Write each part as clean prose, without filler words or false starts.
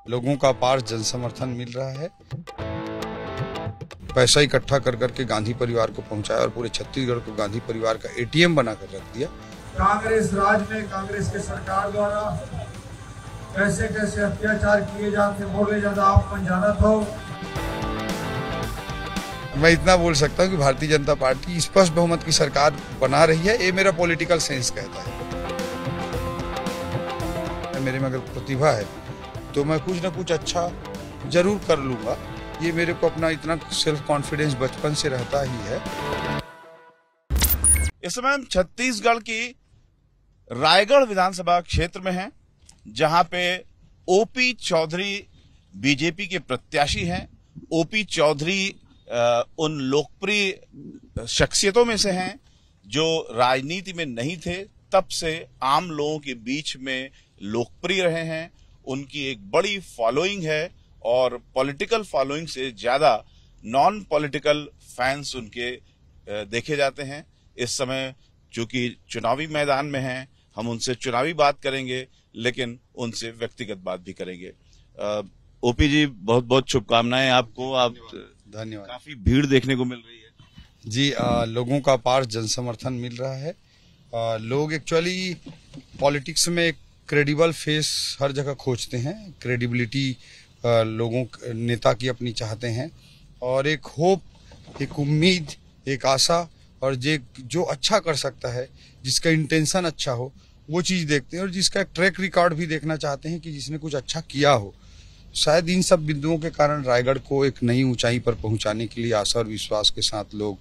लोगों का अपार जन समर्थन मिल रहा है। पैसा इकट्ठा कर करके गांधी परिवार को पहुंचाया और पूरे छत्तीसगढ़ को गांधी परिवार का एटीएम बनाकर रख दिया। कांग्रेस राज में कांग्रेस के सरकार द्वारा कैसे कैसे अत्याचार किए जाते बोले ज्यादा आप जानत हो। मैं इतना बोल सकता हूं कि भारतीय जनता पार्टी स्पष्ट बहुमत की सरकार बना रही है, ये मेरा पॉलिटिकल सेंस कहता है। मेरे में अगर प्रतिभा है तो मैं कुछ ना कुछ अच्छा जरूर कर लूंगा। ये मेरे को अपना इतना सेल्फ कॉन्फिडेंस बचपन से रहता ही है। इस समय हम छत्तीसगढ़ की रायगढ़ विधानसभा क्षेत्र में हैं, जहां पे ओपी चौधरी बीजेपी के प्रत्याशी हैं। ओपी चौधरी उन लोकप्रिय शख्सियतों में से हैं जो राजनीति में नहीं थे, तब से आम लोगों के बीच में लोकप्रिय रहे हैं। उनकी एक बड़ी फॉलोइंग है और पॉलिटिकल फॉलोइंग से ज्यादा नॉन पॉलिटिकल फैंस उनके देखे जाते हैं। इस समय चूंकि चुनावी मैदान में हैं, हम उनसे चुनावी बात करेंगे, लेकिन उनसे व्यक्तिगत बात भी करेंगे। ओपी जी, बहुत बहुत शुभकामनाएं आपको। आप धन्यवाद। काफी भीड़ देखने को मिल रही है जी। लोगों का अपार जन समर्थन मिल रहा है। लोग एक्चुअली पॉलिटिक्स में एक क्रेडिबल फेस हर जगह खोजते हैं। क्रेडिबिलिटी लोगों नेता की अपनी चाहते हैं और एक होप, एक उम्मीद, एक आशा और जो अच्छा कर सकता है, जिसका इंटेंशन अच्छा हो, वो चीज देखते हैं और जिसका ट्रैक रिकॉर्ड भी देखना चाहते हैं कि जिसने कुछ अच्छा किया हो। शायद इन सब बिंदुओं के कारण रायगढ़ को एक नई ऊंचाई पर पहुंचाने के लिए आशा और विश्वास के साथ लोग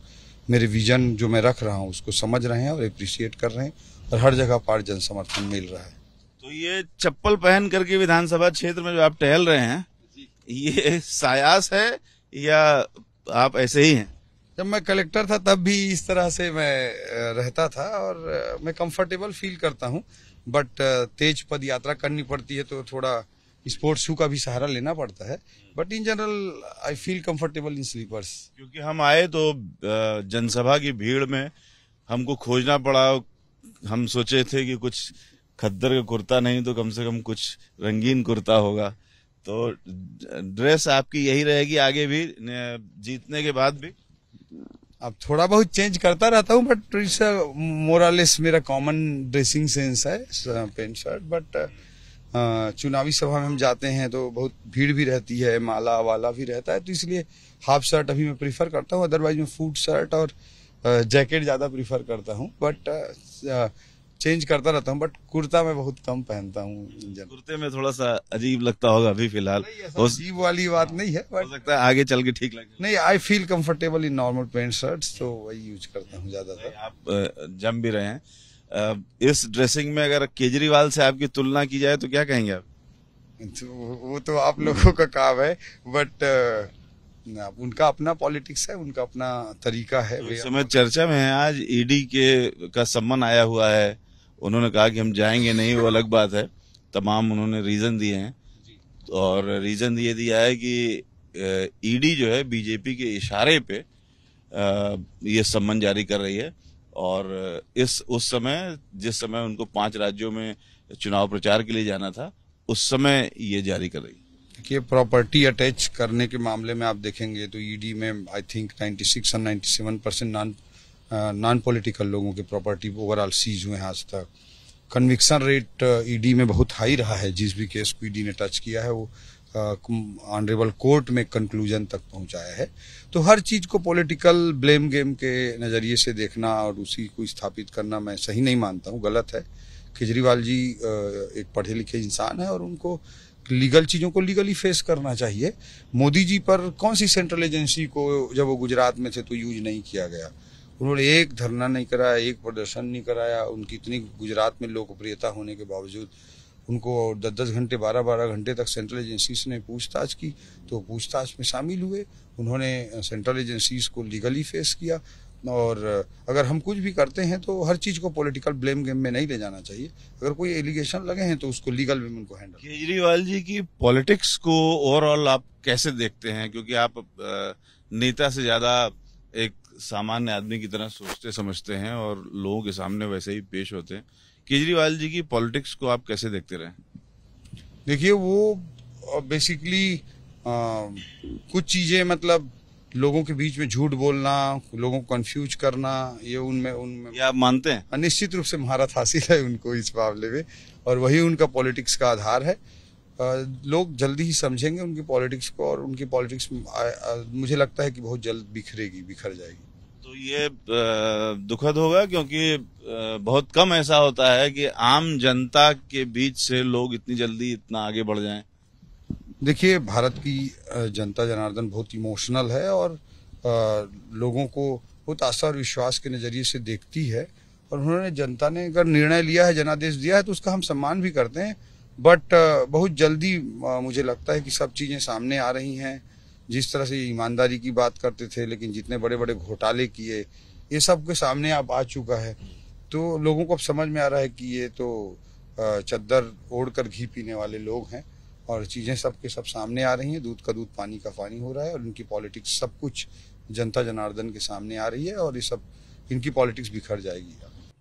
मेरे विजन जो मैं रख रहा हूं उसको समझ रहे हैं और एप्रिशिएट कर रहे हैं और हर जगह पार जन समर्थन मिल रहा है। तो ये चप्पल पहन करके विधानसभा क्षेत्र में जो आप टहल रहे हैं, ये सायास है या आप ऐसे ही हैं? जब मैं कलेक्टर था तब भी इस तरह से मैं रहता था और मैं कंफर्टेबल फील करता हूं, बट तेज पद यात्रा करनी पड़ती है तो थोड़ा स्पोर्ट्स शू का भी सहारा लेना पड़ता है। But in general I feel comfortable in slippers. क्योंकि हम आए तो जनसभा की भीड़ में हमको खोजना पड़ा। हम सोचे थे कि कुछ खद्दर का कुर्ता नहीं तो कम से कम कुछ रंगीन कुर्ता होगा। तो ड्रेस आपकी यही रहेगी आगे भी, जीतने के बाद भी? अब थोड़ा बहुत चेंज करता रहता हूँ, बट इट्स मोरलेस मेरा कॉमन ड्रेसिंग सेंस है, पेंट शर्ट। बट चुनावी सभा में हम जाते हैं तो बहुत भीड़ भी रहती है, माला वाला भी रहता है, तो इसलिए हाफ शर्ट अभी मैं प्रीफर करता हूँ। अदरवाइज मैं फूट शर्ट और जैकेट ज्यादा प्रीफर करता हूँ, बट चेंज करता रहता हूँ। बट कुर्ता मैं बहुत कम पहनता हूँ। कुर्ते में थोड़ा सा अजीब लगता होगा अभी फिलहाल। अजीब वाली बात नहीं है, हो सकता है आगे चल के ठीक लगे। नहीं, आई feel comfortable in normal pant shirts, तो वही यूज करता हूँ ज्यादातर। आप जम भी रहे हैं इस ड्रेसिंग में। अगर केजरीवाल से आपकी तुलना की जाए तो क्या कहेंगे आप? तो वो तो आप लोगों का काम है, बट उनका अपना पॉलिटिक्स है, उनका अपना तरीका है। इस समय चर्चा में है, आज ईडी का सम्मन आया हुआ है। उन्होंने कहा कि हम जाएंगे नहीं, वो अलग बात है। तमाम उन्होंने रीजन दिए हैं और रीजन ये दिया है कि ईडी जो है बीजेपी के इशारे पे ये सम्मन जारी कर रही है और उस समय जिस समय उनको 5 राज्यों में चुनाव प्रचार के लिए जाना था, उस समय ये जारी कर रही है। देखिए, प्रॉपर्टी अटैच करने के मामले में आप देखेंगे तो ईडी में आई थिंक 96 और 97% नॉन पॉलिटिकल लोगों के प्रॉपर्टी ओवरऑल सीज हुए हैं आज तक। कन्विक्शन रेट ईडी में बहुत हाई रहा है। जिस भी केस को ईडी ने टच किया है वो ऑनरेबल कोर्ट में कंक्लूजन तक पहुंचाया है। तो हर चीज को पॉलिटिकल ब्लेम गेम के नजरिए से देखना और उसी को स्थापित करना मैं सही नहीं मानता हूं, गलत है। केजरीवाल जी एक पढ़े लिखे इंसान है और उनको लीगल चीजों को लीगली फेस करना चाहिए। मोदी जी पर कौन सी सेंट्रल एजेंसी को जब वो गुजरात में थे तो यूज नहीं किया गया? उन्होंने एक धरना नहीं कराया, एक प्रदर्शन नहीं कराया। उनकी इतनी गुजरात में लोकप्रियता होने के बावजूद उनको 10-10 घंटे 12-12 घंटे तक सेंट्रल एजेंसीज ने पूछताछ की, तो पूछताछ में शामिल हुए। उन्होंने सेंट्रल एजेंसीज को लीगली फेस किया। और अगर हम कुछ भी करते हैं तो हर चीज को पॉलिटिकल ब्लेम गेम में नहीं ले जाना चाहिए। अगर कोई एलिगेशन लगे हैं तो उसको लीगल वे में उनको हैंडल। केजरीवाल जी की पॉलिटिक्स को ओवरऑल आप कैसे देखते हैं? क्योंकि आप नेता से ज्यादा एक सामान्य आदमी की तरह सोचते समझते हैं और लोगों के सामने वैसे ही पेश होते हैं। केजरीवाल जी की पॉलिटिक्स को आप कैसे देखते रहे? देखिए, वो बेसिकली कुछ चीजें मतलब लोगों के बीच में झूठ बोलना, लोगों को कंफ्यूज करना, ये उनमें ये आप मानते हैं? निश्चित रूप से महारत हासिल है उनको इस मामले में, और वही उनका पॉलिटिक्स का आधार है। लोग जल्दी ही समझेंगे उनकी पॉलिटिक्स को, और उनकी पॉलिटिक्स मुझे लगता है कि बहुत जल्द बिखर जाएगी। तो ये दुखद होगा, क्योंकि बहुत कम ऐसा होता है कि आम जनता के बीच से लोग इतनी जल्दी इतना आगे बढ़ जाएं। देखिए, भारत की जनता जनार्दन बहुत इमोशनल है, और लोगों को बहुत आस्था और विश्वास के नजरिए से देखती है, और उन्होंने, जनता ने अगर निर्णय लिया है, जनादेश दिया है, तो उसका हम सम्मान भी करते हैं। बट बहुत जल्दी मुझे लगता है कि सब चीजें सामने आ रही हैं। जिस तरह से ईमानदारी की बात करते थे, लेकिन जितने बड़े बड़े घोटाले किए, ये सब के सामने अब आ चुका है। तो लोगों को अब समझ में आ रहा है कि ये तो चद्दर ओढ़ कर घी पीने वाले लोग हैं, और चीजें सब के सब सामने आ रही हैं। दूध का दूध, पानी का पानी हो रहा है, और इनकी पॉलिटिक्स सब कुछ जनता जनार्दन के सामने आ रही है, और ये सब, इनकी पॉलिटिक्स बिखर जाएगी।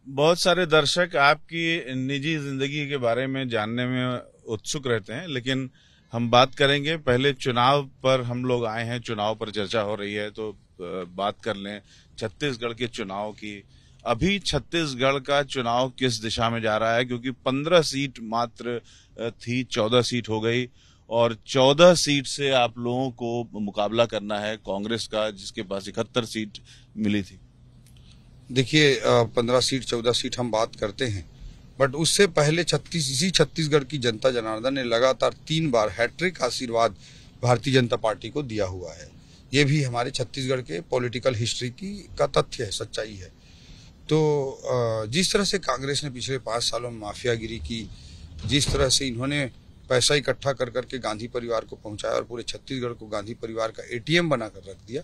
बहुत सारे दर्शक आपकी निजी जिंदगी के बारे में जानने में उत्सुक रहते हैं, लेकिन हम बात करेंगे पहले चुनाव पर। हम लोग आए हैं, चुनाव पर चर्चा हो रही है, तो बात कर लें छत्तीसगढ़ के चुनाव की। अभी छत्तीसगढ़ का चुनाव किस दिशा में जा रहा है, क्योंकि 15 सीट मात्र थी, 14 सीट हो गई, और 14 सीट से आप लोगों को मुकाबला करना है कांग्रेस का, जिसके पास 71 सीट मिली थी। देखिए, 15 सीट 14 सीट हम बात करते हैं, बट उससे पहले इसी छत्तीसगढ़ की जनता जनार्दन ने लगातार 3 बार हैट्रिक आशीर्वाद भारतीय जनता पार्टी को दिया हुआ है। ये भी हमारे छत्तीसगढ़ के पॉलिटिकल हिस्ट्री का तथ्य है, सच्चाई है। तो जिस तरह से कांग्रेस ने पिछले 5 सालों में माफियागिरी की, जिस तरह से इन्होंने पैसा इकट्ठा कर करके गांधी परिवार को पहुंचाया, और पूरे छत्तीसगढ़ को गांधी परिवार का ATM बनाकर रख दिया,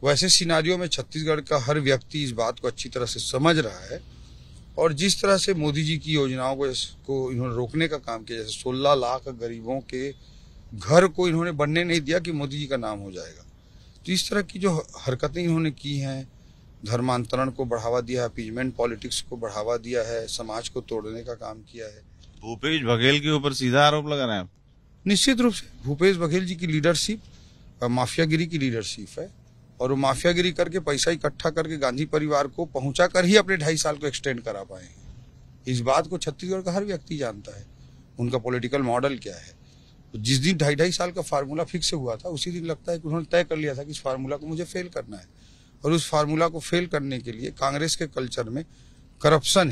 वैसे सिनारियों में छत्तीसगढ़ का हर व्यक्ति इस बात को अच्छी तरह से समझ रहा है। और जिस तरह से मोदी जी की योजनाओं को इन्होंने रोकने का काम किया, जैसे 16 लाख गरीबों के घर को इन्होंने बनने नहीं दिया कि मोदी जी का नाम हो जाएगा। तो इस तरह की जो हरकतें इन्होंने की हैं, धर्मांतरण को बढ़ावा दिया है, अपीजमेंट पॉलिटिक्स को बढ़ावा दिया है, समाज को तोड़ने का काम किया है। भूपेश बघेल के ऊपर सीधा आरोप लगा रहे हैं आप? निश्चित रूप से भूपेश बघेल जी की लीडरशिप माफियागिरी की लीडरशिप है, और वो माफियागिरी करके पैसा इकट्ठा करके गांधी परिवार को पहुंचा कर ही अपने 2.5 साल को एक्सटेंड करा पाए हैं। इस बात को छत्तीसगढ़ का हर व्यक्ति जानता है, उनका पॉलिटिकल मॉडल क्या है। तो जिस दिन 2.5 साल का फार्मूला फिक्स हुआ था, उसी दिन लगता है कि उन्होंने तय कर लिया था कि इस फार्मूला को मुझे फेल करना है, और उस फार्मूला को फेल करने के लिए कांग्रेस के कल्चर में करप्शन,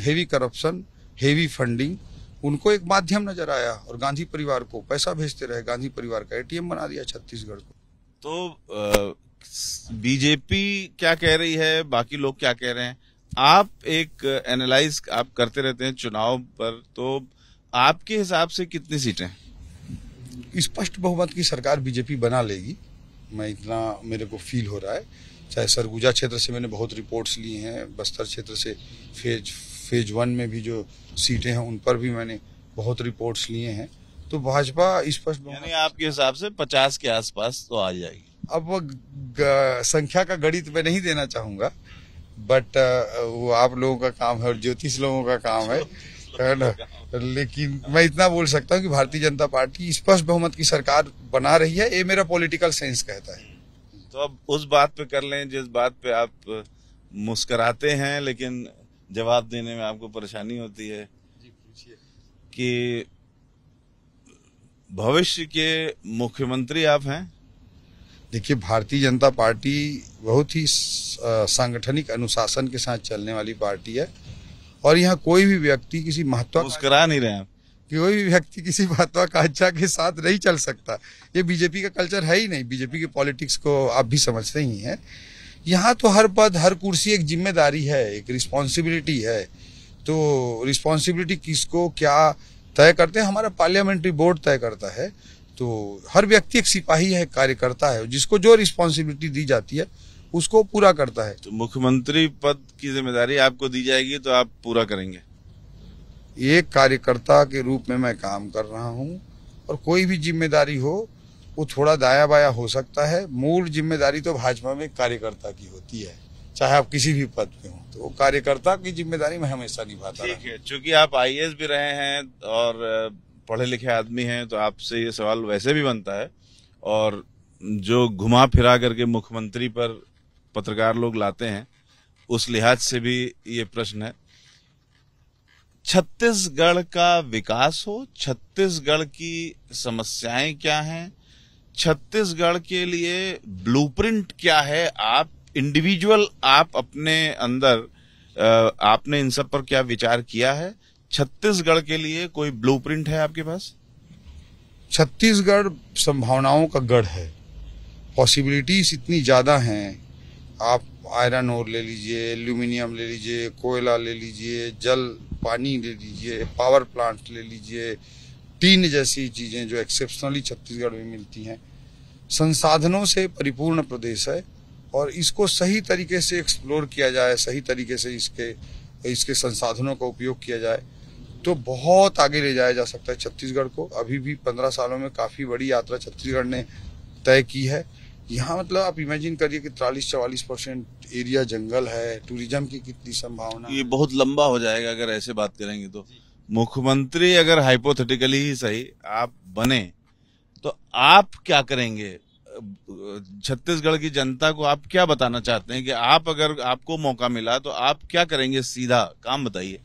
हेवी फंडिंग, उनको एक माध्यम नजर आया, और गांधी परिवार को पैसा भेजते रहे, गांधी परिवार का ATM बना दिया छत्तीसगढ़ को। तो बीजेपी क्या कह रही है, बाकी लोग क्या कह रहे हैं, आप एक एनालाइज आप करते रहते हैं चुनाव पर, तो आपके हिसाब से कितनी सीटें? स्पष्ट बहुमत की सरकार बीजेपी बना लेगी, मैं इतना मेरे को फील हो रहा है। चाहे सरगुजा क्षेत्र से मैंने बहुत रिपोर्ट्स ली हैं, बस्तर क्षेत्र से फेज 1 में भी जो सीटें हैं उन पर भी मैंने बहुत रिपोर्ट्स लिए हैं। तो भाजपा स्पष्ट, यानी आपके हिसाब से 50 के आसपास तो आ जाएगी। अब वो संख्या का गणित मैं नहीं देना चाहूंगा, बट वो आप लोगों का काम है और ज्योतिष लोगों का काम है ना। लेकिन मैं इतना बोल सकता हूँ कि भारतीय जनता पार्टी स्पष्ट बहुमत की सरकार बना रही है, ये मेरा पॉलिटिकल सेंस कहता है। तो अब उस बात पे कर लें जिस बात पे आप मुस्कुराते हैं, लेकिन जवाब देने में आपको परेशानी होती है। जी पूछिए। कि भविष्य के मुख्यमंत्री आप हैं? देखिए, भारतीय जनता पार्टी बहुत ही सांगठनिक अनुशासन के साथ चलने वाली पार्टी है, और यहाँ कोई भी व्यक्ति किसी मुस्कुरा नहीं रहे हैं, कोई भी व्यक्ति किसी महत्वाकांक्षा के साथ नहीं चल सकता। ये बीजेपी का कल्चर है ही नहीं। बीजेपी के पॉलिटिक्स को आप भी समझते ही हैं। यहाँ तो हर पद, हर कुर्सी एक जिम्मेदारी है, एक रिस्पॉन्सिबिलिटी है। तो रिस्पॉन्सिबिलिटी किसको क्या तय करते हैं, हमारा पार्लियामेंट्री बोर्ड तय करता है। तो हर व्यक्ति एक सिपाही है, कार्यकर्ता है, जिसको जो रिस्पॉन्सिबिलिटी दी जाती है उसको पूरा करता है। तो मुख्यमंत्री पद की जिम्मेदारी आपको दी जाएगी तो आप पूरा करेंगे? एक कार्यकर्ता के रूप में मैं काम कर रहा हूँ, और कोई भी जिम्मेदारी हो वो थोड़ा दाया बाया हो सकता है। मूल जिम्मेदारी तो भाजपा में कार्यकर्ता की होती है, चाहे आप किसी भी पद पे हो। तो वो कार्यकर्ता की जिम्मेदारी मैं हमेशा निभाता रहा। ठीक है, चूंकि आप IAS भी रहे हैं और पढ़े लिखे आदमी हैं तो आपसे ये सवाल वैसे भी बनता है, और जो घुमा फिरा करके मुख्यमंत्री पर पत्रकार लोग लाते हैं उस लिहाज से भी ये प्रश्न है। छत्तीसगढ़ का विकास हो, छत्तीसगढ़ की समस्याएं क्या हैं, छत्तीसगढ़ के लिए ब्लूप्रिंट क्या है, आप इंडिविजुअल आप अपने अंदर आपने इन सब पर क्या विचार किया है? छत्तीसगढ़ के लिए कोई ब्लूप्रिंट है आपके पास? छत्तीसगढ़ संभावनाओं का गढ़ है, पॉसिबिलिटीज इतनी ज़्यादा हैं। आप आयरन ओर ले लीजिए, एल्यूमिनियम ले लीजिए, कोयला ले लीजिए, जल पानी ले लीजिए, पावर प्लांट ले लीजिए, टीन जैसी चीज़ें जो एक्सेप्शनली छत्तीसगढ़ में मिलती हैं। संसाधनों से परिपूर्ण प्रदेश है और इसको सही तरीके से एक्सप्लोर किया जाए, सही तरीके से इसके संसाधनों का उपयोग किया जाए तो बहुत आगे ले जाया जा सकता है छत्तीसगढ़ को। अभी भी 15 सालों में काफ़ी बड़ी यात्रा छत्तीसगढ़ ने तय की है। यहाँ मतलब आप इमेजिन करिए कि 43-44% एरिया जंगल है, टूरिज्म की कितनी संभावना। ये बहुत लंबा हो जाएगा अगर ऐसे बात करेंगे तो। मुख्यमंत्री अगर हाइपोथेटिकली ही सही आप बने तो आप क्या करेंगे? छत्तीसगढ़ की जनता को आप क्या बताना चाहते हैं कि आप अगर आपको मौका मिला तो आप क्या करेंगे? सीधा काम बताइए।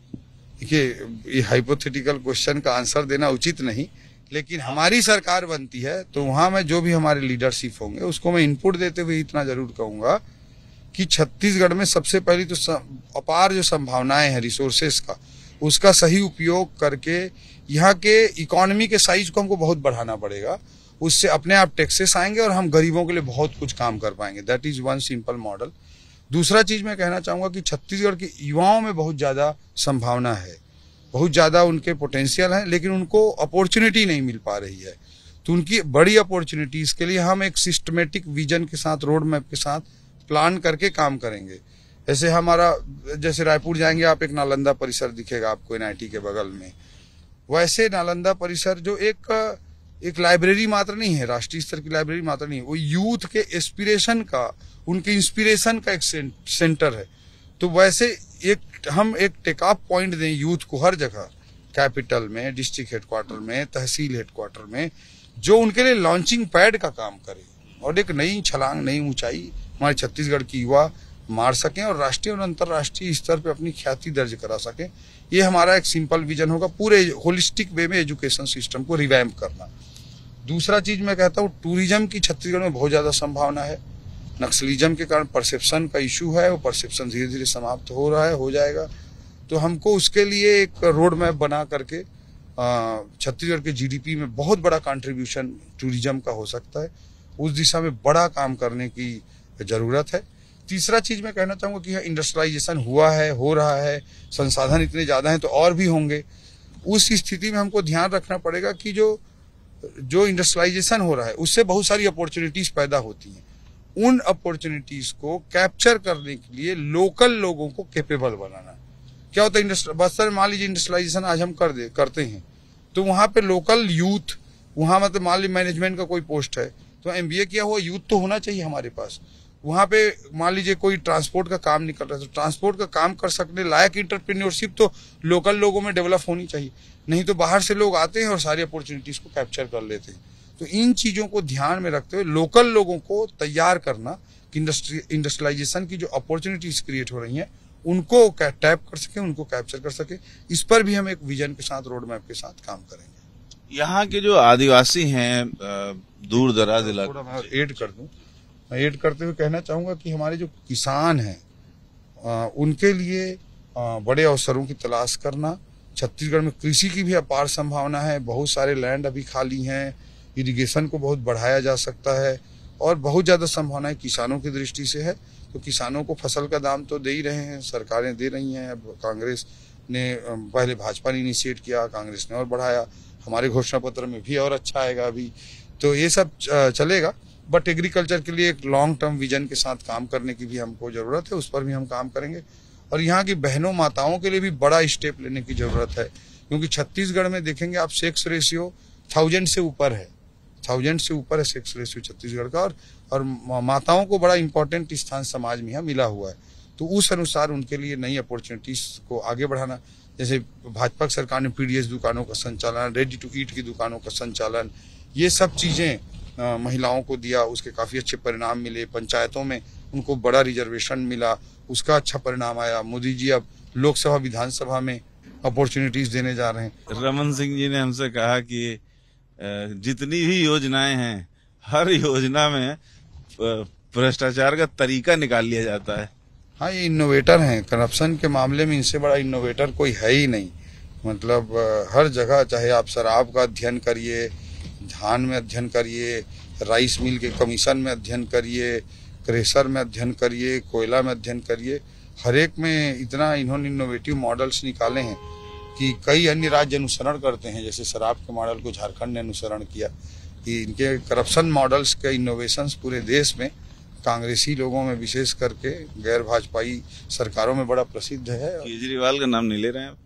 देखिए, ये हाइपोथेटिकल क्वेश्चन का आंसर देना उचित नहीं, लेकिन हमारी सरकार बनती है तो वहां में जो भी हमारे लीडरशिप होंगे उसको मैं इनपुट देते हुए इतना जरूर कहूंगा कि छत्तीसगढ़ में सबसे पहली तो अपार जो संभावनाएं हैं रिसोर्सेस का, उसका सही उपयोग करके यहाँ के इकोनॉमी के साइज को हमको बहुत बढ़ाना पड़ेगा। उससे अपने आप टैक्सेस आएंगे और हम गरीबों के लिए बहुत कुछ काम कर पाएंगे। That is one simple model. दूसरा चीज मैं कहना चाहूंगा कि छत्तीसगढ़ के युवाओं में बहुत ज्यादा संभावना है, बहुत ज्यादा उनके पोटेंशियल है, लेकिन उनको अपॉर्चुनिटी नहीं मिल पा रही है। तो उनकी बड़ी अपॉर्चुनिटीज के लिए हम एक सिस्टमेटिक विजन के साथ, रोड मैप के साथ प्लान करके काम करेंगे। जैसे रायपुर जाएंगे आप, एक नालंदा परिसर दिखेगा आपको NIT के बगल में। वैसे नालंदा परिसर जो एक लाइब्रेरी मात्र नहीं है, राष्ट्रीय स्तर की लाइब्रेरी मात्र नहीं है, वो यूथ के एस्पिरेशन का, उनके इंस्पिरेशन का एक सेंटर है। तो वैसे हम एक टेक ऑफ पॉइंट दें यूथ को हर जगह, कैपिटल में, डिस्ट्रिक्ट हेडक्वार्टर में, तहसील हेडक्वार्टर में, जो उनके लिए लॉन्चिंग पैड का काम करे और एक नई छलांग, नई ऊंचाई हमारे छत्तीसगढ़ की युवा मार सकें और राष्ट्रीय और अंतर्राष्ट्रीय स्तर पे अपनी ख्याति दर्ज करा सकें। ये हमारा एक सिंपल विजन होगा, पूरे होलिस्टिक वे में एजुकेशन सिस्टम को रिवैम्प करना। दूसरा चीज मैं कहता हूँ, टूरिज्म की छत्तीसगढ़ में बहुत ज्यादा संभावना है। नक्सलिज्म के कारण परसेप्शन का इशू है, वो परसेप्शन धीरे धीरे समाप्त हो रहा है, हो जाएगा। तो हमको उसके लिए एक रोड मैप बना करके छत्तीसगढ़ के GDP में बहुत बड़ा कंट्रीब्यूशन टूरिज्म का हो सकता है। उस दिशा में बड़ा काम करने की जरूरत है। तीसरा चीज मैं कहना चाहूंगा कि इंडस्ट्रियलाइजेशन हुआ है, हो रहा है, संसाधन इतने ज्यादा हैं तो और भी होंगे। उस स्थिति में हमको ध्यान रखना पड़ेगा कि जो इंडस्ट्रियलाइजेशन हो रहा है उससे बहुत सारी अपॉर्चुनिटीज पैदा होती हैं। उन अपॉर्चुनिटीज को कैप्चर करने के लिए लोकल लोगों को कैपेबल बनाना। क्या होता है, बस्तर में मान लीजिए इंडस्ट्रियलाइजेशन आज हम करते हैं तो वहां पे लोकल यूथ, वहां मतलब मान लीजिए मैनेजमेंट का कोई पोस्ट है तो MBA किया हुआ यूथ तो होना चाहिए हमारे पास। वहां पे मान लीजिए कोई ट्रांसपोर्ट का काम निकल रहा है तो ट्रांसपोर्ट का काम कर सकने लायक एंटरप्रेन्योरशिप तो लोकल लोगों में डेवलप होनी चाहिए। नहीं तो बाहर से लोग आते हैं और सारी अपॉर्चुनिटीज को कैप्चर कर लेते हैं। तो इन चीजों को ध्यान में रखते हुए लोकल लोगों को तैयार करना कि इंडस्ट्रियलाइजेशन की जो अपॉर्चुनिटीज क्रिएट हो रही हैं उनको टैप कर सके, उनको कैप्चर कर सके। इस पर भी हम एक विजन के साथ, रोड मैप के साथ काम करेंगे। यहाँ के जो आदिवासी हैं दूर दराज इलाके, थोड़ा मैं ऐड करते हुए कहना चाहूंगा कि हमारे जो किसान हैं उनके लिए बड़े अवसरों की तलाश करना। छत्तीसगढ़ में कृषि की भी अपार संभावना है, बहुत सारे लैंड अभी खाली हैं, इरिगेशन को बहुत बढ़ाया जा सकता है और बहुत ज्यादा संभावनाएं किसानों की दृष्टि से है। तो किसानों को फसल का दाम तो दे ही रहे हैं, सरकारें दे रही हैं। अब कांग्रेस ने, पहले भाजपा ने इनिशिएट किया, कांग्रेस ने और बढ़ाया, हमारे घोषणा पत्र में भी और अच्छा आएगा अभी। तो ये सब चलेगा, बट एग्रीकल्चर के लिए एक लॉन्ग टर्म विजन के साथ काम करने की भी हमको जरूरत है, उस पर भी हम काम करेंगे। और यहाँ की बहनों माताओं के लिए भी बड़ा स्टेप लेने की जरूरत है, क्योंकि छत्तीसगढ़ में देखेंगे आप सेक्स रेशियो 1000 से ऊपर है, 1000 से ऊपर है सेक्स रेशियो छत्तीसगढ़ का। और माताओं को बड़ा इंपॉर्टेंट स्थान समाज में यहाँ मिला हुआ है। तो उस अनुसार उनके लिए नई अपॉर्चुनिटीज को आगे बढ़ाना। जैसे भाजपा सरकार ने पीडीएस दुकानों का संचालन, रेडी टू ईट की दुकानों का संचालन, ये सब चीजें महिलाओं को दिया, उसके काफी अच्छे परिणाम मिले। पंचायतों में उनको बड़ा रिजर्वेशन मिला, उसका अच्छा परिणाम आया। मोदी जी अब लोकसभा विधानसभा में अपॉर्चुनिटीज देने जा रहे हैं। रमन सिंह जी ने हमसे कहा कि जितनी भी योजनाएं हैं हर योजना में भ्रष्टाचार का तरीका निकाल लिया जाता है। हाँ, ये इनोवेटर हैं। करप्शन के मामले में इनसे बड़ा इनोवेटर कोई है ही नहीं। मतलब हर जगह, चाहे आप शराब का अध्ययन करिए, धान में अध्ययन करिए, राइस मिल के कमीशन में अध्ययन करिए, क्रेशर में अध्ययन करिए, कोयला में अध्ययन करिए, हर एक में इतना इन्होंने इनोवेटिव मॉडल्स निकाले हैं कि कई अन्य राज्य अनुसरण करते हैं। जैसे शराब के मॉडल को झारखंड ने अनुसरण किया। कि इनके करप्शन मॉडल्स के इनोवेशंस पूरे देश में कांग्रेसी लोगों में विशेष करके गैर भाजपाई सरकारों में बड़ा प्रसिद्ध है। केजरीवाल का नाम नहीं ले रहे हैं आप?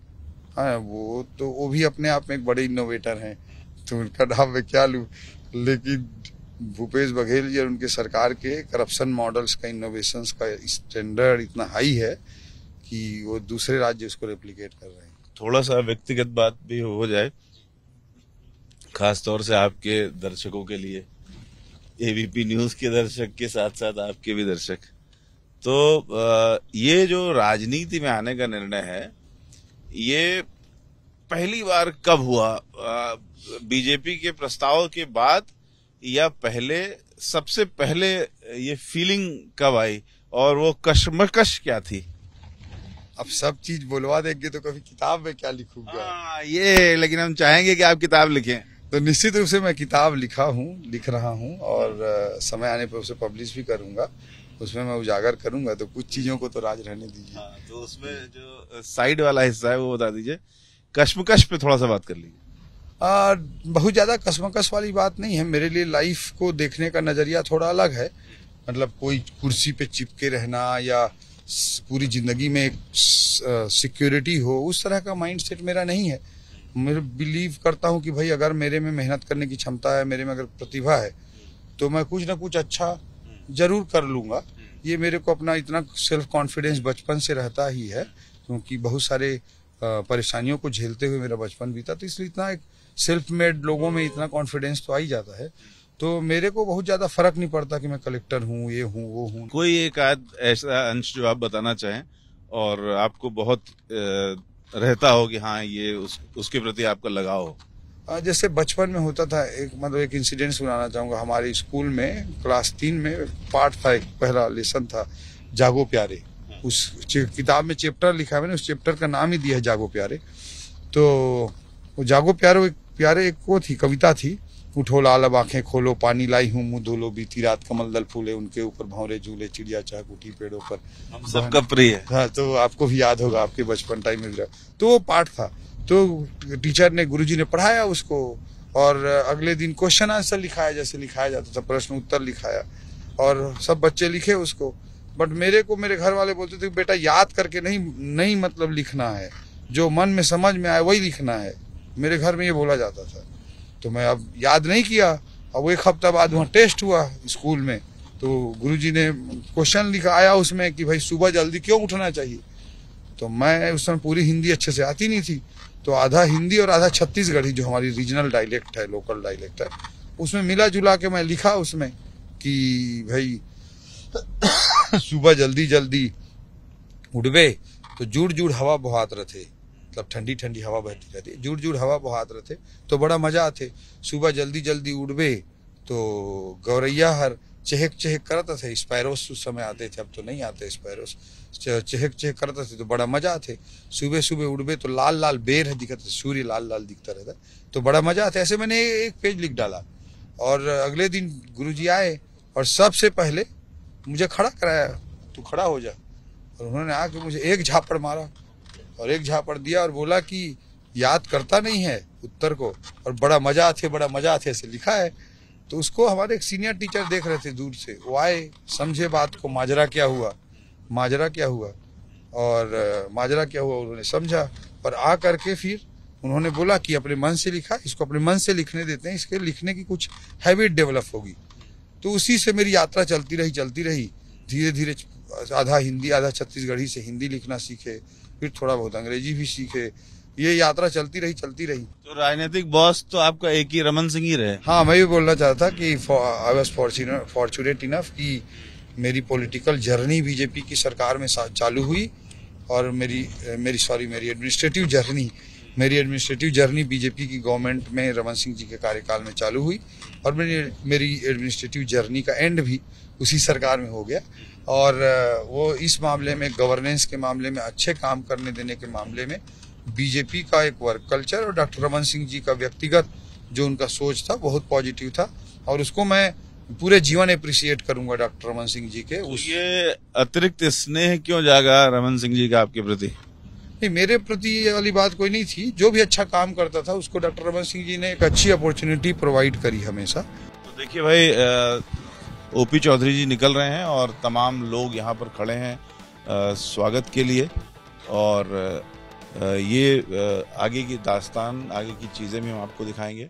हाँ, वो भी अपने आप में एक बड़े इनोवेटर हैं, तो उनका नाम मैं क्या लूं। लेकिन भूपेश बघेल जी और उनके सरकार के करप्शन मॉडल्स का, इनोवेशंस का स्टैंडर्ड इतना हाई है कि वो दूसरे राज्य उसको रेप्लिकेट कर रहे हैं। थोड़ा सा व्यक्तिगत बात भी हो जाए, खास तौर से आपके दर्शकों के लिए, एबीपी न्यूज के दर्शक के साथ साथ आपके भी दर्शक। तो ये जो राजनीति में आने का निर्णय है, ये पहली बार कब हुआ? बीजेपी के प्रस्ताव के बाद या पहले? सबसे पहले ये फीलिंग कब आई और वो कश्मकश क्या थी? अब सब चीज बोलवा देंगे तो कभी किताब में क्या लिखूंगा। ये लेकिन हम चाहेंगे कि आप किताब लिखें। तो निश्चित रूप से मैं किताब लिख रहा हूँ और समय आने पर उसे पब्लिश भी करूंगा। उसमें मैं उजागर करूंगा, तो कुछ चीजों को तो राज रहने दीजिए। हाँ, तो उसमें जो साइड वाला हिस्सा है वो बता दीजिए। कश्मकश पे थोड़ा सा बात कर लीजिए। बहुत ज्यादा कश्मकश वाली बात नहीं है। मेरे लिए लाइफ को देखने का नजरिया थोड़ा अलग है। मतलब कोई कुर्सी पे चिपके रहना या पूरी जिंदगी में एक सिक्योरिटी हो, उस तरह का माइंडसेट मेरा नहीं है। मैं बिलीव करता हूँ कि भाई अगर मेरे में मेहनत करने की क्षमता है, मेरे में अगर प्रतिभा है, तो मैं कुछ ना कुछ अच्छा जरूर कर लूंगा। ये मेरे को अपना इतना सेल्फ कॉन्फिडेंस बचपन से रहता ही है, क्योंकि बहुत सारे परेशानियों को झेलते हुए मेरा बचपन बीता, तो इसलिए इतना एक सेल्फ मेड लोगों में इतना कॉन्फिडेंस तो आ ही जाता है। तो मेरे को बहुत ज्यादा फर्क नहीं पड़ता कि मैं कलेक्टर हूँ, ये हूँ, वो हूँ। कोई एक आध ऐसा अंश जो आप बताना चाहें और आपको बहुत रहता हो कि हाँ ये उसके प्रति आपका लगाव हो? जैसे बचपन में होता था, एक इंसिडेंट सुनाना चाहूंगा। हमारे स्कूल में क्लास 3 में पाठ था, एक पहला लेसन था जागो प्यारे। उस किताब में चैप्टर लिखा है, मैंने उस चैप्टर का नाम ही दिया है जागो प्यारे। तो वो जागो प्यारे एक वो थी, कविता थी। उठो लाल अब आंखें खोलो, पानी लाई हूँ मुंह धो लो, बीती रात कमल दल फूले, उनके ऊपर भंवरे झूले, चिड़िया चाक उठी पेड़ों पर। हम सबका प्रिय। हाँ, तो आपको भी याद होगा, आपके बचपन टाइम में भी। तो वो पाठ था, तो टीचर ने, गुरुजी ने पढ़ाया उसको, और अगले दिन क्वेश्चन आंसर लिखाया, जैसे लिखाया जाता था, प्रश्न उत्तर लिखाया, और सब बच्चे लिखे उसको। बट मेरे को मेरे घर वाले बोलते थे बेटा याद करके नहीं मतलब लिखना है, जो मन में समझ में आए वही लिखना है। मेरे घर में ये बोला जाता था। तो मैं अब याद नहीं किया। अब एक हफ्ता बाद वहाँ टेस्ट हुआ स्कूल में, तो गुरुजी ने क्वेश्चन लिखा आया उसमें कि भाई सुबह जल्दी क्यों उठना चाहिए। तो मैं उस समय पूरी हिंदी अच्छे से आती नहीं थी, तो आधा हिंदी और आधा छत्तीसगढ़ी, जो हमारी रीजनल डायलेक्ट है, लोकल डायलेक्ट है, उसमें मिला जुला के मैं लिखा उसमें कि भाई सुबह जल्दी जल्दी उठबे तो जुड़ जुड़ हवा बहात रथे, मतलब ठंडी ठंडी हवा बहती रहती है, जुड़ जुड़ हवा बहात रथे तो बड़ा मजा आते। सुबह जल्दी जल्दी उठबे तो गौरैया हर चहक चहक करत थे। स्पैरोस उस समय आते थे, अब तो नहीं आते स्पैरोस। चहक चहक करते थे तो बड़ा मजा आते। सुबह सुबह उठबे तो लाल लाल बेर है दिखते, सूर्य लाल लाल दिखता रहता, तो बड़ा मजा आता। ऐसे मैंने एक पेज लिख डाला, और अगले दिन गुरुजी आए और सबसे पहले मुझे खड़ा कराया, तू खड़ा हो जा। और उन्होंने आके मुझे एक झापड़ मारा और एक झापड़ दिया और बोला कि याद करता नहीं है उत्तर को, और बड़ा मजा आते ऐसे लिखा है। तो उसको हमारे एक सीनियर टीचर देख रहे थे दूर से, वो आए, समझे बात को, माजरा क्या हुआ, और माजरा क्या हुआ उन्होंने समझा, और आ करके फिर उन्होंने बोला कि अपने मन से लिखा, इसको अपने मन से लिखने देते हैं, इसके लिखने की कुछ हैबिट डेवलप होगी। तो उसी से मेरी यात्रा चलती रही। धीरे धीरे आधा हिंदी आधा छत्तीसगढ़ी से हिंदी लिखना सीखे, फिर थोड़ा बहुत अंग्रेजी भी सीखे। ये यात्रा चलती रही। तो राजनीतिक बॉस तो आपका एक ही रमन सिंह ही रहे। हाँ, मैं भी बोलना चाहता था कि आई वॉज फॉर्चुनेट इनफ कि मेरी पॉलिटिकल जर्नी बीजेपी की सरकार में चालू हुई, और मेरी एडमिनिस्ट्रेटिव जर्नी बीजेपी की गवर्नमेंट में रमन सिंह जी के कार्यकाल में चालू हुई, और मेरी एडमिनिस्ट्रेटिव जर्नी का एंड भी उसी सरकार में हो गया। और वो इस मामले में, गवर्नेंस के मामले में, अच्छे काम करने देने के मामले में बीजेपी का एक वर्क कल्चर और डॉक्टर रमन सिंह जी का व्यक्तिगत जो उनका सोच था बहुत पॉजिटिव था, और उसको मैं पूरे जीवन अप्रिशिएट करूंगा डॉक्टर रमन सिंह जी के। ये अतिरिक्त स्नेह क्यों जागा रमन सिंह जी का आपके प्रति? नहीं, मेरे प्रति ये वाली बात कोई नहीं थी। जो भी अच्छा काम करता था उसको डॉक्टर रमन सिंह जी ने एक अच्छी अपॉर्चुनिटी प्रोवाइड करी हमेशा। तो देखिए भाई, ओपी चौधरी जी निकल रहे हैं और तमाम लोग यहाँ पर खड़े हैं स्वागत के लिए, और ये आगे की दास्तान, आगे की चीजें भी हम आपको दिखाएंगे।